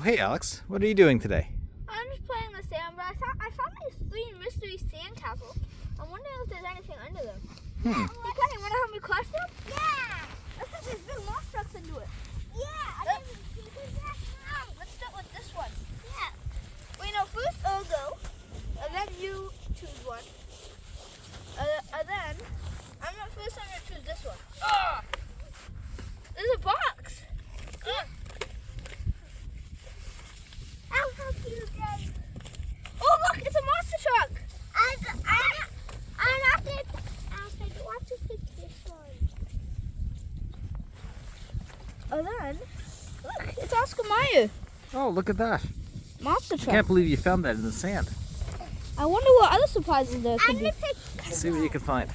hey Alex, what are you doing today? I'm just playing in the sand, but I found these 3 mystery sand castles. I'm wondering if there's anything under them. Hey, Kenny, want to help me crush them? Yeah. Let's put these big moss trucks into it. Yeah. Let's start with this one. Yeah. Wait, no, first I'll go, and then you choose one. And then, I'm going to choose this one. There's a box. I'll help you guys. Oh, look, it's a monster truck. I'm not going to want to pick this one. And then, look, it's Oscar Mayer. Oh, look at that. Monster I truck. can't believe you found that in the sand. I wonder what other surprises there could I'm be. going to pick. Let's see what you can find.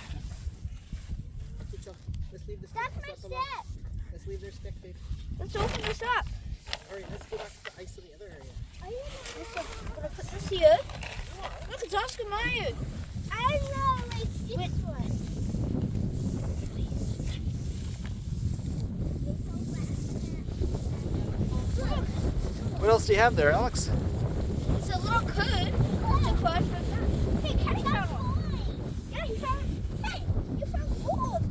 Let's leave the stick. That's my set. Let's leave their stick, babe. Let's open this up. Alright, let's go back to the ice in the other area. I'm gonna put this here. Look, it's Oscar Mayer. I know, like this one. What else do you have there, Alex? It's a little hood to crush with that. Hey, Kenny found one. Yeah, he found. Hey, you found gold.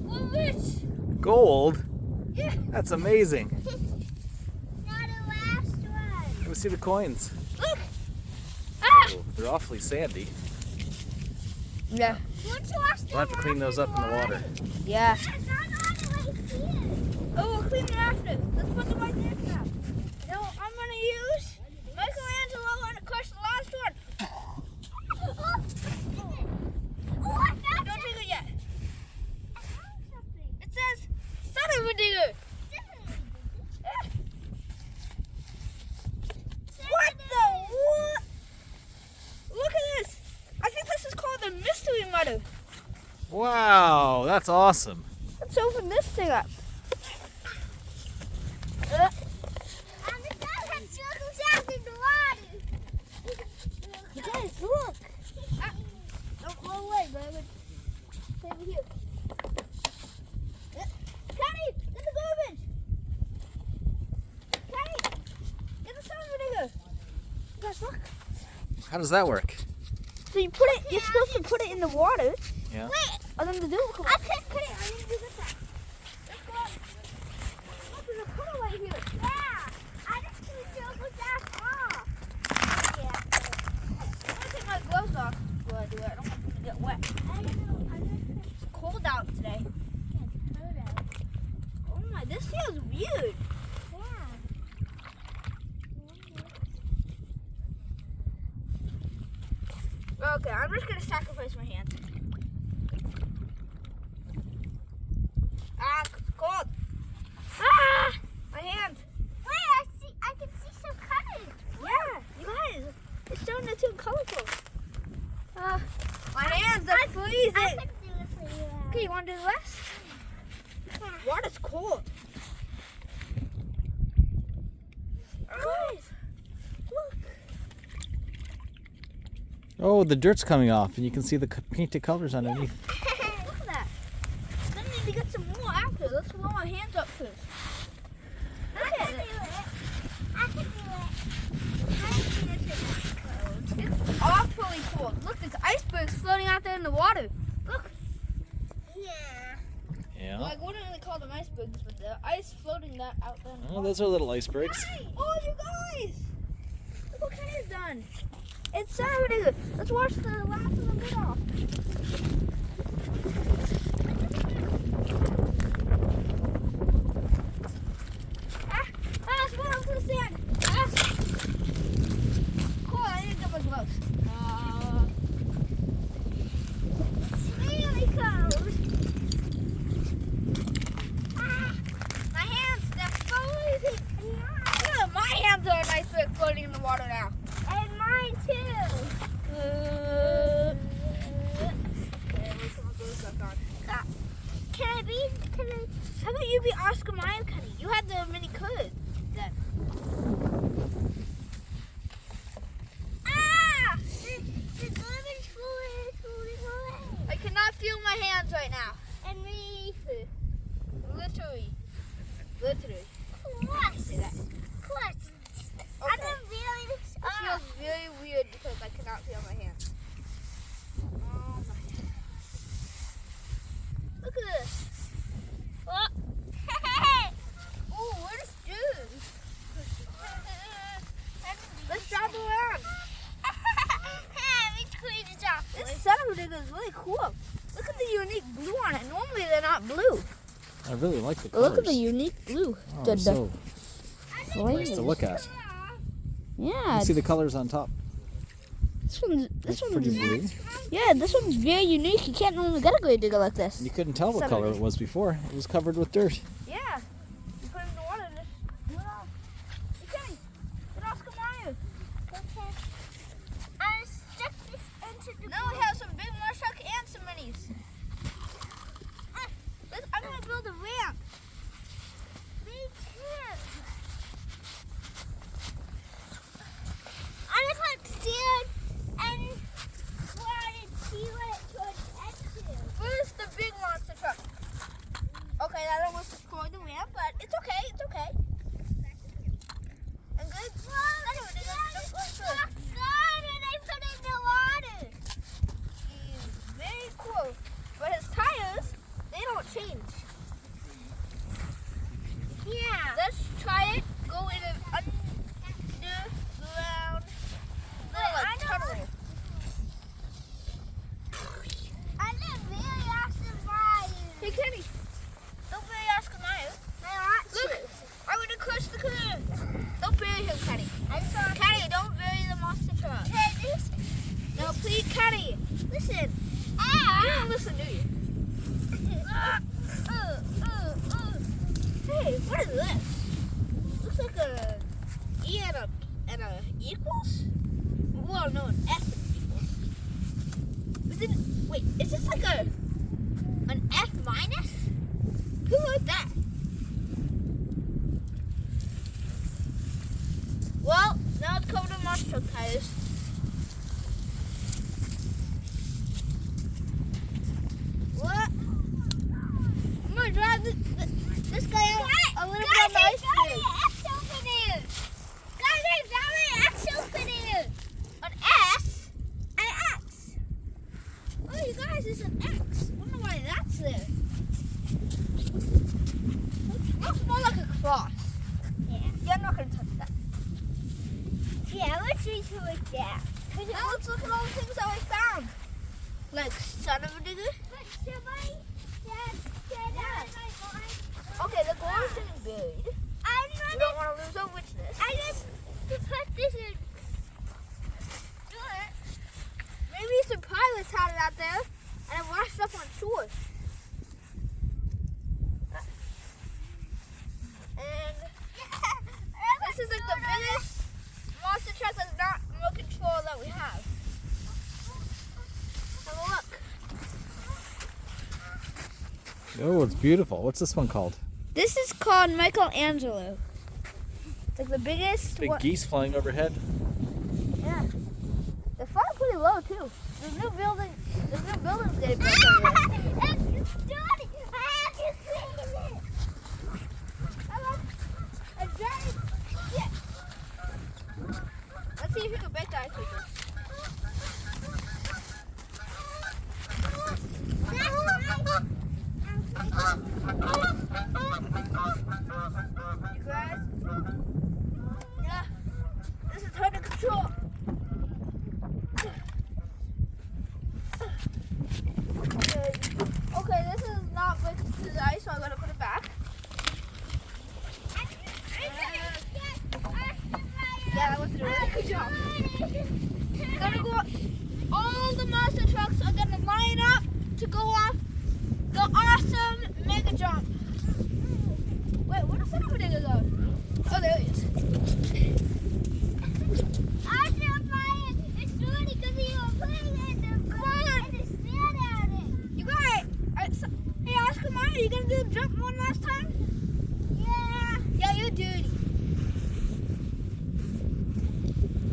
We're rich. Gold? Yeah. That's amazing. Not the last one. Let me see the coins. Look. Ah. Oh, they're awfully sandy. Yeah. What's the last We'll have to clean those up in the water. Yeah. Not all the way here. Oh, we'll clean it after. Let's put them right there now. No, I'm gonna use Michelangelo and crush the last one. Oh, I found Don't take it yet. something. It says son of a digger. What the what? Look at this. I think this is called the mystery mother. Wow, that's awesome. Let's open this thing up. And the dog had circles out in the water. You guys, look. Don't go away, baby. Stay over here. Kenny, get the garbage. Kenny, get the silver digger. You guys, look. How does that work? So you put it, you're supposed to put it in the water, Yeah. Wait, and then the dirt will come I out. can't put it. I need to do this one. Let's go up. Look, there's a puddle right here. Yeah. I just threw circles out off. Yeah. I'm gonna take my gloves off before I do it. I don't want them to get wet. I don't know. It's cold out today. Oh my, this feels weird. Okay, I'm just gonna sacrifice my hand. Ah, cold. Ah, my hand. Wait, I can see some colors. Yeah, you guys, it's starting to turn colorful. My hands are freezing. I can do it for you. Okay, you want to do the rest? Water's cold. Guys, look. Oh, the dirt's coming off, and you can see the painted colors underneath. Look at that. Then we need to get some more after. Let's warm our hands up first. Look at it. I can do it. It's awfully cold. Look, there's icebergs floating out there in the water. Look. Yeah. Yeah. Well, I wouldn't really call them icebergs, but the ice floating that out there in the Oh, water. those are little icebergs. Oh, you guys! Look what Kenny's done. It's Saturday. Let's wash the last of the lid off. Let's go down to the sand. Cool, I need to get my gloves. It's really cold. My hands, they're freezing. Yeah, my hands are nice big floating in the water now. And mine too. Can I be? How about you be Oscar Mayer, Kenny? You had the mini could then. Ah! The garbage is falling away. I cannot feel my hands right now. And me. Literally. Literally. What? Say that. What? cannot feel my hand. Oh my. Look at this. Oh, oh where's dude? Let's drive around. This son of a digger is really cool. Look at the unique blue on it. Normally they're not blue. I really like the colors. Look at the unique blue. Oh, The- so the nice to look at. Yeah. You see the colors on top. This one's Pretty blue. yeah, this one's very unique. You can't normally get a grave digger like this. You couldn't tell what Son of color a- it was before. It was covered with dirt. Yeah. You put it in the water and just do it off. Okay. Get Oscar Mario. I stuck this into the Now we have some big marsh truck and some minis. I'm gonna build a ramp. Me too. I just want sand and water to see what it could get to. Where's the big monster truck? Okay, that almost destroyed the ramp, but it's okay. It's okay. And good. Anyway, they're gonna just go through. God, and I put it in the water. He's very cool, but his tires, they don't change. Yeah. Let's try it. Go in an underground little like tunnel. I live really awesome fire. Hey Kenny, don't bury Oscar Mayo. I want to. Look, I'm gonna crush the canoe. Don't bury him, Kenny. Kenny, don't bury the monster truck. Hey, this. No, please, Kenny. Listen. You don't listen, do you? Hey, what is this? Looks like a E and a equals? Well, no, an F and equals. Wait, is this like an F minus? Who wrote that? Well, now it's covered in monster truck tires. What? I'm gonna drive this guy out a little bit on the ice cream. An S? An X. Oh, you guys, it's an X. Wonder why that's there. Looks more like a cross. Yeah, I'm not gonna touch that. Yeah, let's read who it down. Now let's look at all the things that we found. Like son of a digger. Okay, the gold is getting buried. We don't want to lose our witness. I just to put this in. Maybe some pilots had it out there and it washed up on shore. And this is like the biggest monster truck that's not remote control that we have. Have a look. Oh, it's beautiful. What's this one called? This is called Michelangelo. It's like the biggest Big one. geese flying overhead. Yeah. They're flying pretty low too. There's new buildings getting built over there. Let's see if you can break that quickly. You guys? Yeah. This is under control. Okay, this is not breaking through the ice, so I'm gonna put it back. Yeah, that was a really good job. Gonna go. All the monster trucks are gonna line up to go off the awesome mega jump. Wait, where does that over there go? Oh, there he is. You got it. Hey, Oscar Mario, are you gonna do the jump one last time? Yeah, you do it.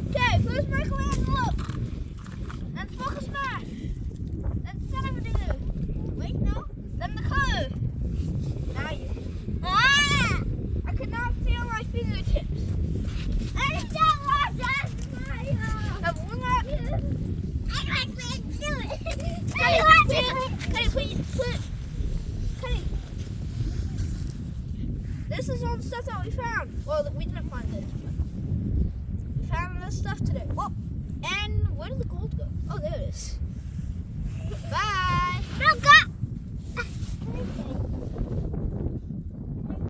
Okay, first Michelangelo. Then focus smash. Then son of a digger. Wait, no. Then the color. this is all the stuff that we found. Well, we didn't find it. We found this stuff today. Whoa. And where did the gold go? Oh, there it is. Bye. No, go.